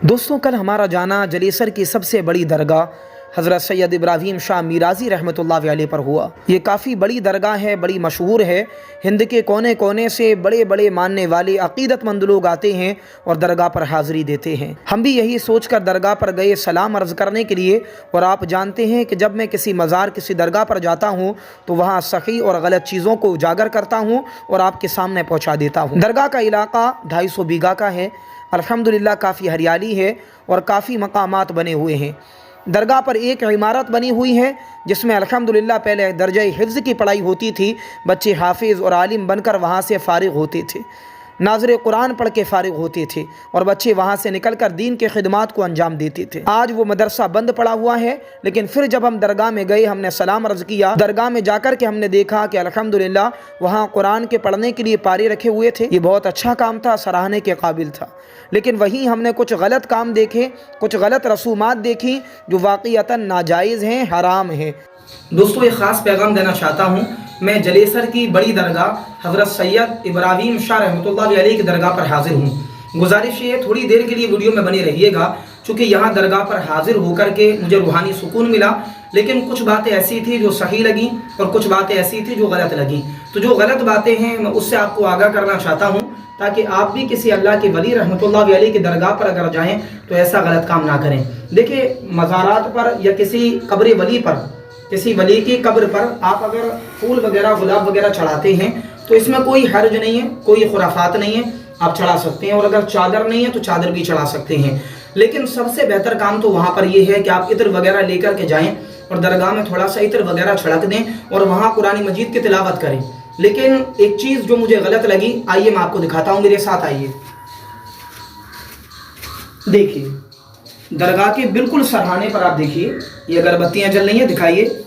दोस्तों, कल हमारा जाना जलेसर की सबसे बड़ी दरगाह हज़रत सैयद इब्राहीम शाह मीराज़ी रहमतुल्लाह अलैह पर हुआ। ये काफ़ी बड़ी दरगाह है, बड़ी मशहूर है। हिंद के कोने कोने से बड़े बड़े मानने वाले अक़ीदतमंद लोग आते हैं और दरगाह पर हाज़री देते हैं। हम भी यही सोचकर दरगाह पर गए सलाम अर्ज़ करने के लिए। और आप जानते हैं कि जब मैं किसी मज़ार किसी दरगाह पर जाता हूँ तो वहाँ सही और गलत चीज़ों को उजागर करता हूँ और आपके सामने पहुँचा देता हूँ। दरगाह का इलाका 250 बीघा का है। अल्हम्दुलिल्लाह काफ़ी हरियाली है और काफ़ी मकामात बने हुए हैं। दरगाह पर एक इमारत बनी हुई है जिसमें अल्हम्दुलिल्लाह पहले दर्जे हिफ्ज़ की पढ़ाई होती थी। बच्चे हाफिज़ और आलिम बनकर वहाँ से फ़ारिग होते थे, नाज़िर कुरान पढ़ के फ़ारिग होते थे और बच्चे वहाँ से निकलकर दीन के खिदमात को अंजाम देते थे। आज वो मदरसा बंद पड़ा हुआ है, लेकिन फिर जब हम दरगाह में गए, हमने सलाम अर्ज़ किया। दरगाह में जाकर के हमने देखा कि अल्हम्दुलिल्लाह वहाँ कुरान के पढ़ने के लिए पारे रखे हुए थे। ये बहुत अच्छा काम था, सराहने के काबिल था। लेकिन वहीं हमने कुछ गलत काम देखे, कुछ गलत रसूमात देखी जो वाक़ईतन नाजायज़ हैं, हराम हैं। दोस्तों, एक ख़ास पैगाम देना चाहता हूँ। मैं जलेसर की बड़ी दरगाह हज़रत सैयद इब्राहीम शाह रहमतुल्लाह अलैह की दरगाह पर हाज़िर हूँ। गुजारिश है थोड़ी देर के लिए वीडियो में बने रहिएगा, चूँकि यहाँ दरगाह पर हाज़िर होकर के मुझे रूहानी सुकून मिला। लेकिन कुछ बातें ऐसी थी जो सही लगी और कुछ बातें ऐसी थी जो गलत लगी। तो जो गलत बातें हैं मैं उससे आपको आगाह करना चाहता हूँ, ताकि आप भी किसी अल्लाह के वली रहमतुल्लाह अलैह की दरगाह पर अगर जाएँ तो ऐसा गलत काम ना करें। देखिए, मज़ारात पर या किसी कब्र वली पर, किसी वली की कब्र पर आप अगर फूल वगैरह गुलाब वगैरह चढ़ाते हैं तो इसमें कोई हर्ज नहीं है, कोई खुराफात नहीं है, आप चढ़ा सकते हैं। और अगर चादर नहीं है तो चादर भी चढ़ा सकते हैं। लेकिन सबसे बेहतर काम तो वहाँ पर यह है कि आप इत्र वगैरह लेकर के जाएं और दरगाह में थोड़ा सा इत्र वगैरह छिड़क दें और वहाँ कुरान मजीद की तिलावत करें। लेकिन एक चीज़ जो मुझे गलत लगी, आइए मैं आपको दिखाता हूँ, मेरे साथ आइए। देखिए, दरगाह के बिल्कुल सरहाने पर आप देखिए ये अगरबत्तियाँ जल रही हैं, दिखाइए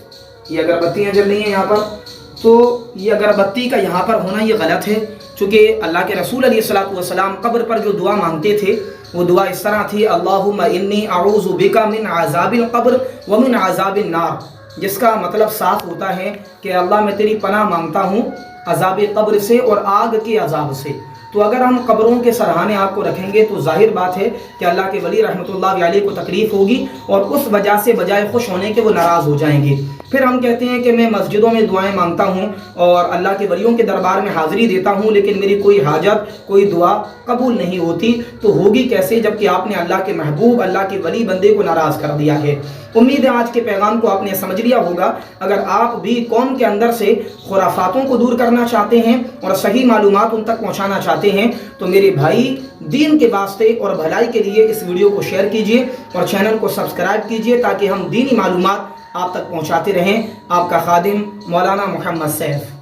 ये अगरबत्तियाँ जल रही हैं यहाँ पर। तो ये अगरबत्ती का यहाँ पर होना ये गलत है, चूँकि अल्लाह के रसूल अलैहिस्सलातु वस्सलाम कब्र पर जो दुआ मांगते थे वो दुआ इस तरह थी, अल्लाहुम्मा इन्नी अऊज़ु बिका मिन अज़ाबिल क़ब्र व मिन अज़ाबिन नार, जिसका मतलब साफ होता है कि अल्लाह मैं तेरी पनाह मांगता हूँ अज़ाब कब्र से और आग के अज़ाब से। तो अगर हम कब्रों के सरहाने आपको रखेंगे तो जाहिर बात है कि अल्लाह के वली रहमतुल्लाह अलैह को तकलीफ़ होगी और उस वजह से बजाय खुश होने के वो नाराज़ हो जाएंगे। फिर हम कहते हैं कि मैं मस्जिदों में दुआएं मांगता हूँ और अल्लाह के वलियों के दरबार में हाज़िरी देता हूँ, लेकिन मेरी कोई हाजत, कोई दुआ कबूल नहीं होती। तो होगी कैसे, जबकि आपने अल्लाह के महबूब, अल्लाह के वली बंदे को नाराज़ कर दिया है। उम्मीद है आज के पैगाम को आपने समझ लिया होगा। अगर आप भी कौम के अंदर से खुराफातों को दूर करना चाहते हैं और सही मालूमात उन तक पहुँचाना चाहते हैं तो मेरे भाई, दीन के वास्ते और भलाई के लिए इस वीडियो को शेयर कीजिए और चैनल को सब्सक्राइब कीजिए, ताकि हम दीनी मालूमात आप तक पहुँचाते रहें। आपका खादिम मौलाना मोहम्मद सैफ।